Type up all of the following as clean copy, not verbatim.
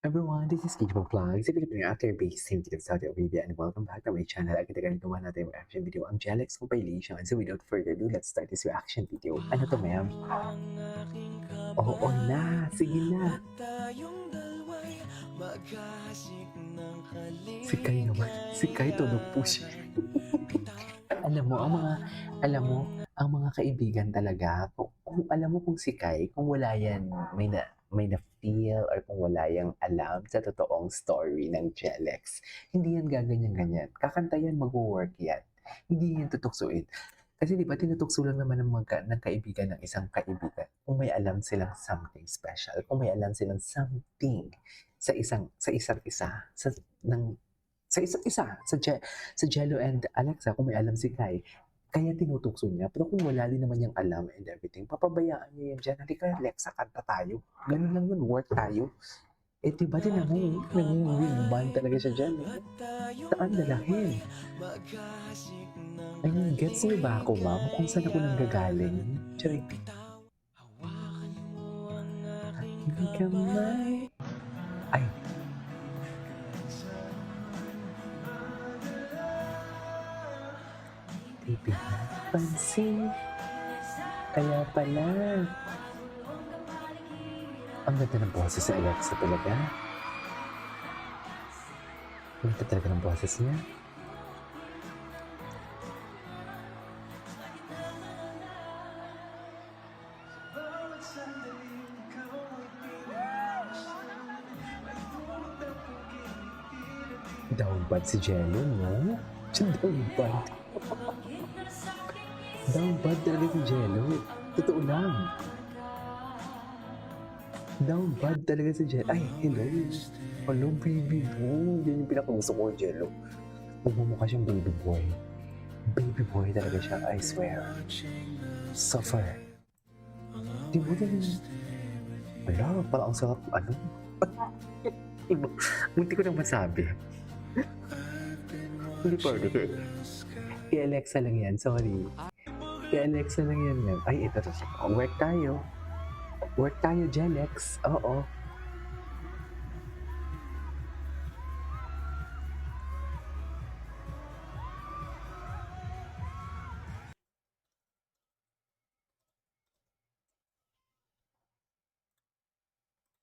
Everyone, this is Kiko Vlogs, a Filipino actor-based in Saudi Arabia, and welcome back to my channel. Agad-agad gawa natin yung reaction video, ang Jelex compilation. So without further ado, let's start this reaction video. Ano to, ma'am? Oo na, sige na. Si Kai naman, si Kai tulog po siya. Alam mo, ang mga kaibigan talaga, kung alam mo kung si Kai, kung wala yan, may na-feel or kung wala yang alam sa totoong story ng Jelex, hindi yan gaganyan-ganyan. Kakanta yan, mag-work yan. Hindi yan tutuksuin. Kasi di ba tinutukso lang naman ng kaibigan ng isang kaibigan kung may alam silang something special, kung may alam silang something sa isa't isa, ng sa isa't isa, sa Jello and Alexa, kung may alam si Kai, kaya tinutukso niya. Pero kung wala din naman yung alam and everything, papabayaan niya yan dyan. Halika, Alexa, kanta tayo. Ganun lang yun, work tayo. Eh, diba din naman, nag-win talaga siya dyan. Eh. Saan dalahin? I mean, gets niyo ba ako, ma'am? Kung saan ako nanggagaling? Charing. Hindi ka may... Ay, di pinapansin. Kaya pala. Ang ganda ng boses ni Alexa talaga. Ang ganda talaga ng boses niya. Down bad si Jello, no? Down bad. Down bad talaga si Jello. Totoo lang. Down bad talaga si Jello. Ay, hello. Hello, baby boy. Yan yung pinakagusto ko, Jello. Magmumukha siyang baby boy. Baby boy talaga siya, I swear. Suffer. Di mo din... Wala, parang ang sarap, ano? Munti ko nang masabi. Hindi pwede. Kay Alexa lang yan, sorry. Kay Alexa lang yan yan. Ay, ito. Work tayo. Work tayo, Jelex. Oo.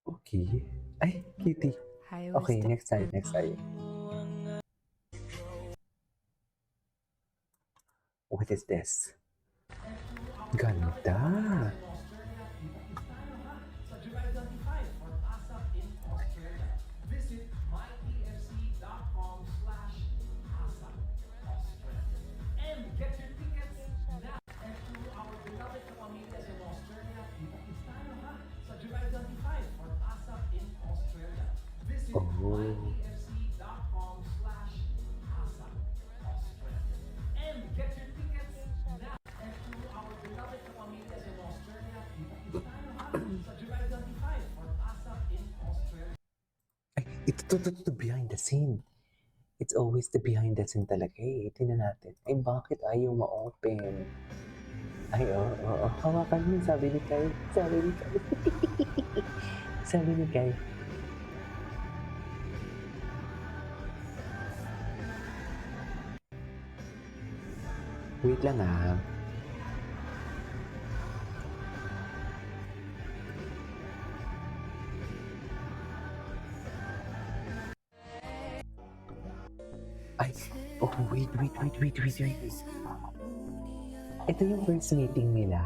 Okay. Ay, Kitty. Okay, next time, next time. What is this? Ganda! Oh. Ay, ito behind the scene. It's always the behind the scene talaga eh. Tingnan natin. Ay, bakit ayaw ma-open? Ay, oo. Hawakan mo, sabi ni Kai. Sabi ni Kai. Sabi ni Kai. Wait lang ah. Ay, oh, wait. Ito yung first meeting nila.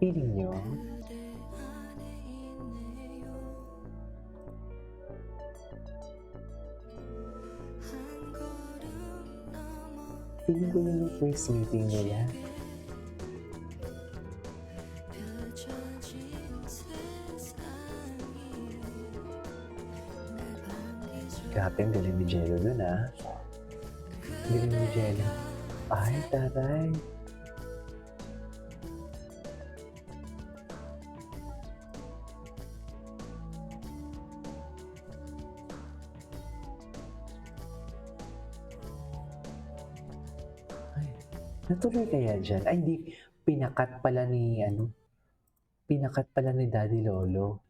Feeling nyo? Feeling ko yung first meeting nila. Grabe, ang galing ni Jello dun ah. Galing ni Jello. Ay, taray. Ay, natuloy kaya dyan? Ay, hindi. Pinakat pala ni Daddy Lolo.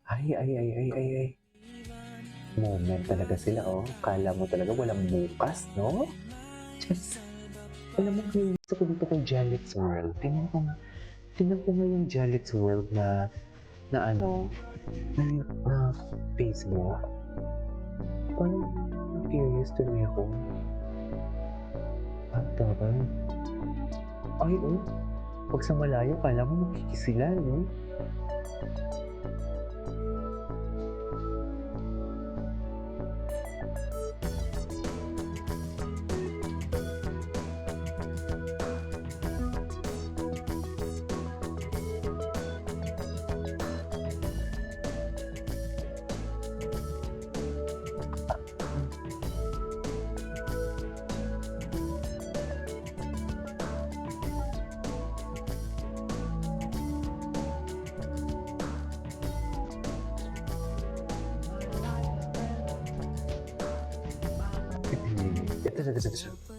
Ay. Moment talaga sila, oh. Akala mo talaga walang bukas, 'no? Diyos. Alam mo, curious ako dito kay Jalit's World. Tingnan ko nga yung Jalit's World na ano, na Facebook. Parang na-curious tuloy ako. Ang taray. Ay, oh. 'Pag sa malayo akala mo magki-kiss sila, 'no? 'Eto.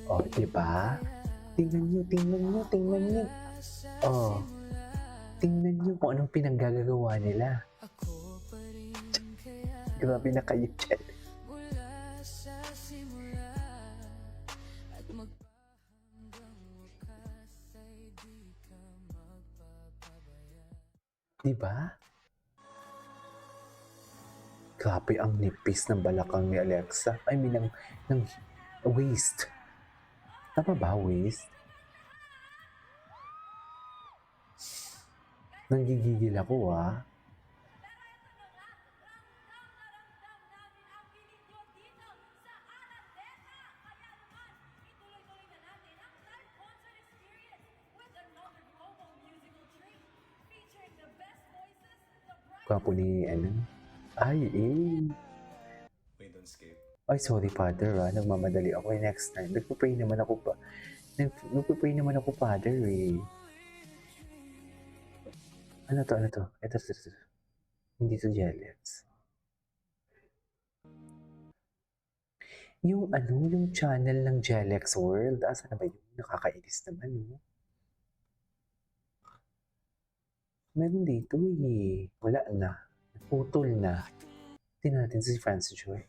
Oh, 'di ba? Tingnan niyo. Oh, tingnan niyo kung anong pinaggagawa nila. Grabe na kayo diyan. Di ba? Grabe ang nipis ng balakang ni Alexa. I mean, ng waist. Tama ba, waist? Nanggigigil ako, ah. Gwapo ni, ano? Ay, eh. Wait, don't skip. Ay, sorry, Father, ah. Nagmamadali ako. Eh, next time. Nagpapray naman ako pa. Nagpapray naman ako, Father, eh. Ano to? Ito. Hindi to jealous. Yung channel ng Jelex World. Asa na ba yun? Nakakainis naman, no? Meron dito, eh. Wala na. Naputol na. Tingnan natin si Francis Joy.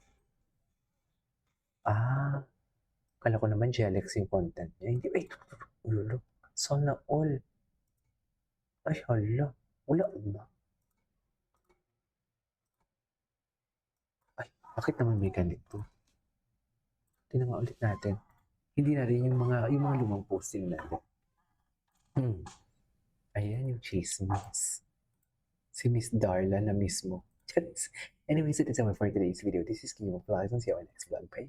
Ah, kala ko naman Jelex yung content niya. Hindi, wait. Ulo. Sana all. Ay, hala. Wala na. Ay, bakit naman may ganito? Tingnan nga ulit natin. Hindi na rin yung mga lumang posting natin. Ayan yung chismis. Si Miss Darla na mismo. Anyways, it is all for today's video. This is Kim of Live. See you on next vlog. Bye.